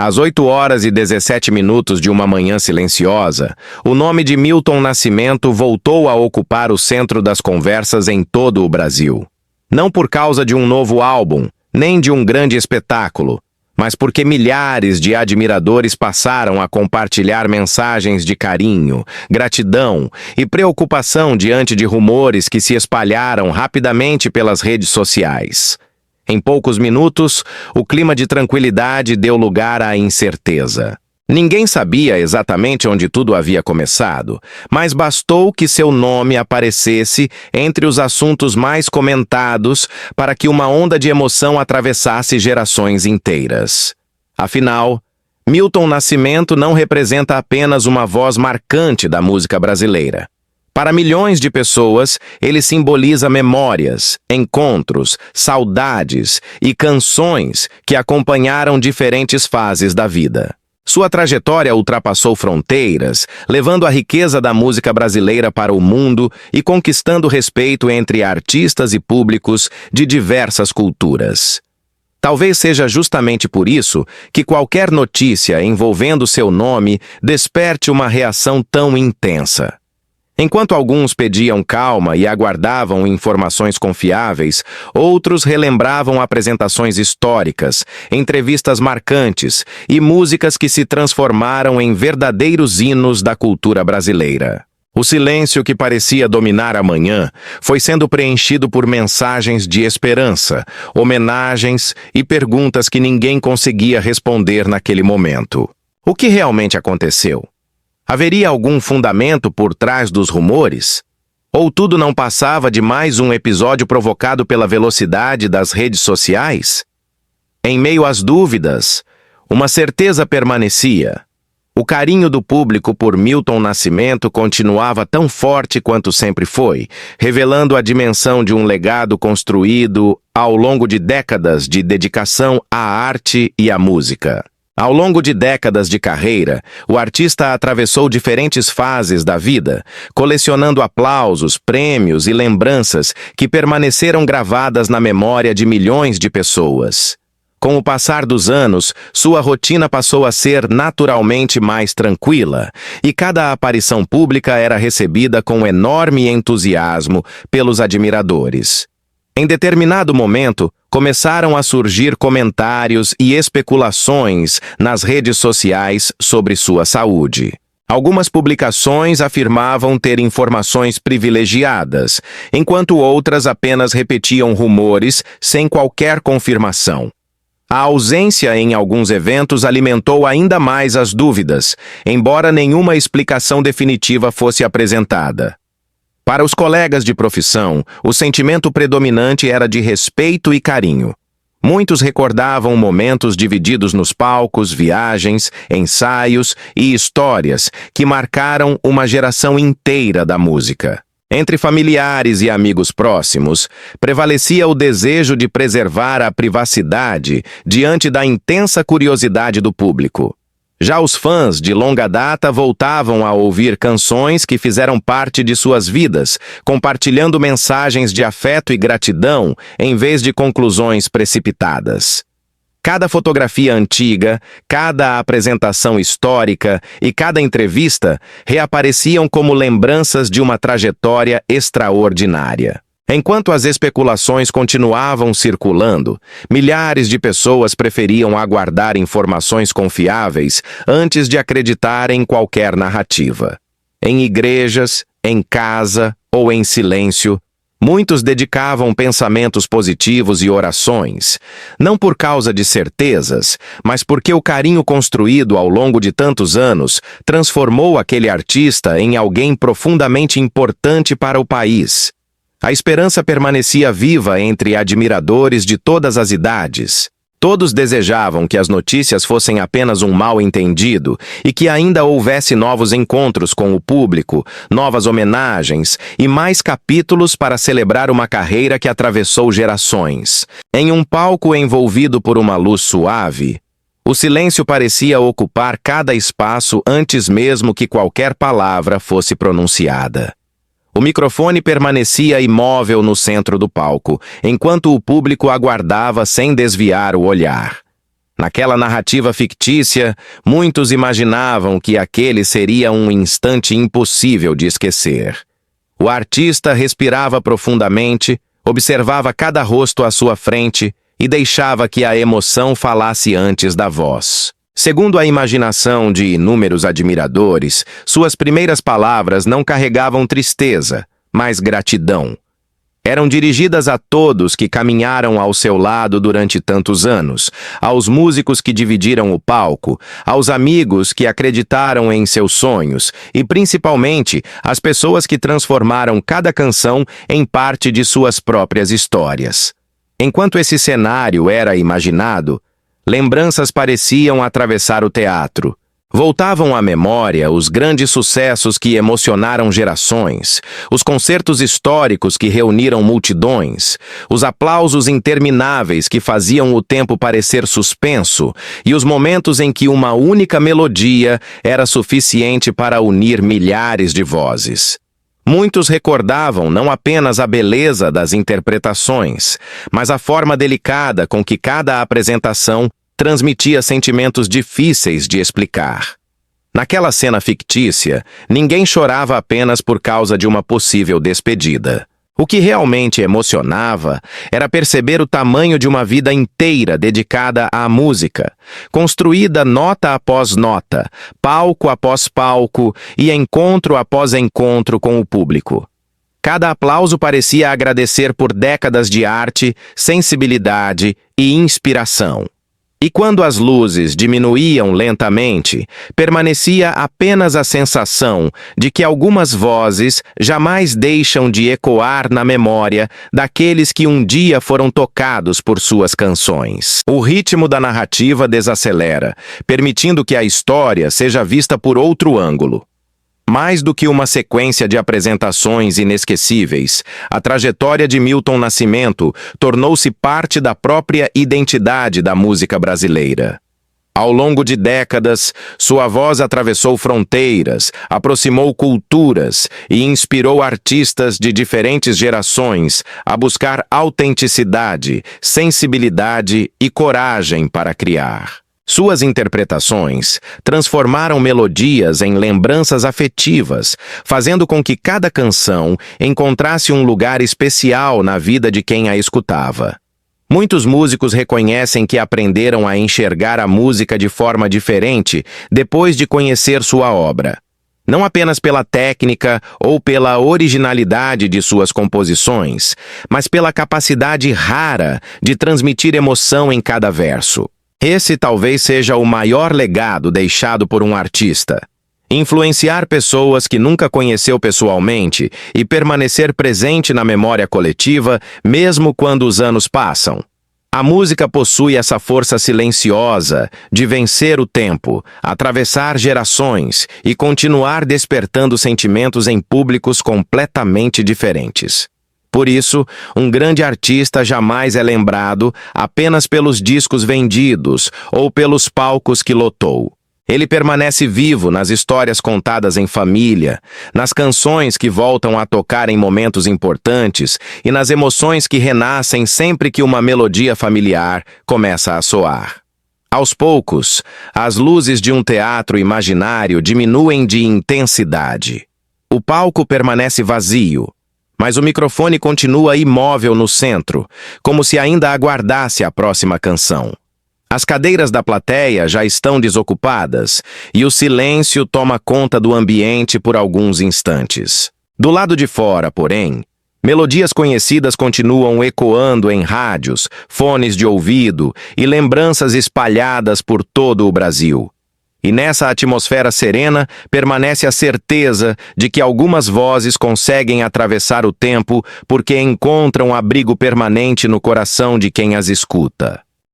Às 8h17 de uma manhã silenciosa, o nome de Milton Nascimento voltou a ocupar o centro das conversas em todo o Brasil. Não por causa de um novo álbum, nem de um grande espetáculo, mas porque milhares de admiradores passaram a compartilhar mensagens de carinho, gratidão e preocupação diante de rumores que se espalharam rapidamente pelas redes sociais. Em poucos minutos, o clima de tranquilidade deu lugar à incerteza. Ninguém sabia exatamente onde tudo havia começado, mas bastou que seu nome aparecesse entre os assuntos mais comentados para que uma onda de emoção atravessasse gerações inteiras. Afinal, Milton Nascimento não representa apenas uma voz marcante da música brasileira. Para milhões de pessoas, ele simboliza memórias, encontros, saudades e canções que acompanharam diferentes fases da vida. Sua trajetória ultrapassou fronteiras, levando a riqueza da música brasileira para o mundo e conquistando respeito entre artistas e públicos de diversas culturas. Talvez seja justamente por isso que qualquer notícia envolvendo seu nome desperte uma reação tão intensa. Enquanto alguns pediam calma e aguardavam informações confiáveis, outros relembravam apresentações históricas, entrevistas marcantes e músicas que se transformaram em verdadeiros hinos da cultura brasileira. O silêncio que parecia dominar a manhã foi sendo preenchido por mensagens de esperança, homenagens e perguntas que ninguém conseguia responder naquele momento. O que realmente aconteceu? Haveria algum fundamento por trás dos rumores? Ou tudo não passava de mais um episódio provocado pela velocidade das redes sociais? Em meio às dúvidas, uma certeza permanecia. O carinho do público por Milton Nascimento continuava tão forte quanto sempre foi, revelando a dimensão de um legado construído ao longo de décadas de dedicação à arte e à música. Ao longo de décadas de carreira, o artista atravessou diferentes fases da vida, colecionando aplausos, prêmios e lembranças que permaneceram gravadas na memória de milhões de pessoas. Com o passar dos anos, sua rotina passou a ser naturalmente mais tranquila, e cada aparição pública era recebida com enorme entusiasmo pelos admiradores. Em determinado momento, começaram a surgir comentários e especulações nas redes sociais sobre sua saúde. Algumas publicações afirmavam ter informações privilegiadas, enquanto outras apenas repetiam rumores sem qualquer confirmação. A ausência em alguns eventos alimentou ainda mais as dúvidas, embora nenhuma explicação definitiva fosse apresentada. Para os colegas de profissão, o sentimento predominante era de respeito e carinho. Muitos recordavam momentos divididos nos palcos, viagens, ensaios e histórias que marcaram uma geração inteira da música. Entre familiares e amigos próximos, prevalecia o desejo de preservar a privacidade diante da intensa curiosidade do público. Já os fãs de longa data voltavam a ouvir canções que fizeram parte de suas vidas, compartilhando mensagens de afeto e gratidão em vez de conclusões precipitadas. Cada fotografia antiga, cada apresentação histórica e cada entrevista reapareciam como lembranças de uma trajetória extraordinária. Enquanto as especulações continuavam circulando, milhares de pessoas preferiam aguardar informações confiáveis antes de acreditar em qualquer narrativa. Em igrejas, em casa ou em silêncio, muitos dedicavam pensamentos positivos e orações, não por causa de certezas, mas porque o carinho construído ao longo de tantos anos transformou aquele artista em alguém profundamente importante para o país. A esperança permanecia viva entre admiradores de todas as idades. Todos desejavam que as notícias fossem apenas um mal-entendido e que ainda houvesse novos encontros com o público, novas homenagens e mais capítulos para celebrar uma carreira que atravessou gerações. Em um palco envolvido por uma luz suave, o silêncio parecia ocupar cada espaço antes mesmo que qualquer palavra fosse pronunciada. O microfone permanecia imóvel no centro do palco, enquanto o público aguardava sem desviar o olhar. Naquela narrativa fictícia, muitos imaginavam que aquele seria um instante impossível de esquecer. O artista respirava profundamente, observava cada rosto à sua frente e deixava que a emoção falasse antes da voz. Segundo a imaginação de inúmeros admiradores, suas primeiras palavras não carregavam tristeza, mas gratidão. Eram dirigidas a todos que caminharam ao seu lado durante tantos anos, aos músicos que dividiram o palco, aos amigos que acreditaram em seus sonhos e, principalmente, às pessoas que transformaram cada canção em parte de suas próprias histórias. Enquanto esse cenário era imaginado, lembranças pareciam atravessar o teatro. Voltavam à memória os grandes sucessos que emocionaram gerações, os concertos históricos que reuniram multidões, os aplausos intermináveis que faziam o tempo parecer suspenso e os momentos em que uma única melodia era suficiente para unir milhares de vozes. Muitos recordavam não apenas a beleza das interpretações, mas a forma delicada com que cada apresentação transmitia sentimentos difíceis de explicar. Naquela cena fictícia, ninguém chorava apenas por causa de uma possível despedida. O que realmente emocionava era perceber o tamanho de uma vida inteira dedicada à música, construída nota após nota, palco após palco e encontro após encontro com o público. Cada aplauso parecia agradecer por décadas de arte, sensibilidade e inspiração. E quando as luzes diminuíam lentamente, permanecia apenas a sensação de que algumas vozes jamais deixam de ecoar na memória daqueles que um dia foram tocados por suas canções. O ritmo da narrativa desacelera, permitindo que a história seja vista por outro ângulo. Mais do que uma sequência de apresentações inesquecíveis, a trajetória de Milton Nascimento tornou-se parte da própria identidade da música brasileira. Ao longo de décadas, sua voz atravessou fronteiras, aproximou culturas e inspirou artistas de diferentes gerações a buscar autenticidade, sensibilidade e coragem para criar. Suas interpretações transformaram melodias em lembranças afetivas, fazendo com que cada canção encontrasse um lugar especial na vida de quem a escutava. Muitos músicos reconhecem que aprenderam a enxergar a música de forma diferente depois de conhecer sua obra. Não apenas pela técnica ou pela originalidade de suas composições, mas pela capacidade rara de transmitir emoção em cada verso. Esse talvez seja o maior legado deixado por um artista. Influenciar pessoas que nunca conheceu pessoalmente e permanecer presente na memória coletiva, mesmo quando os anos passam. A música possui essa força silenciosa de vencer o tempo, atravessar gerações e continuar despertando sentimentos em públicos completamente diferentes. Por isso, um grande artista jamais é lembrado apenas pelos discos vendidos ou pelos palcos que lotou. Ele permanece vivo nas histórias contadas em família, nas canções que voltam a tocar em momentos importantes e nas emoções que renascem sempre que uma melodia familiar começa a soar. Aos poucos, as luzes de um teatro imaginário diminuem de intensidade. O palco permanece vazio, mas o microfone continua imóvel no centro, como se ainda aguardasse a próxima canção. As cadeiras da plateia já estão desocupadas e o silêncio toma conta do ambiente por alguns instantes. Do lado de fora, porém, melodias conhecidas continuam ecoando em rádios, fones de ouvido e lembranças espalhadas por todo o Brasil. E nessa atmosfera serena permanece a certeza de que algumas vozes conseguem atravessar o tempo porque encontram abrigo permanente no coração de quem as escuta.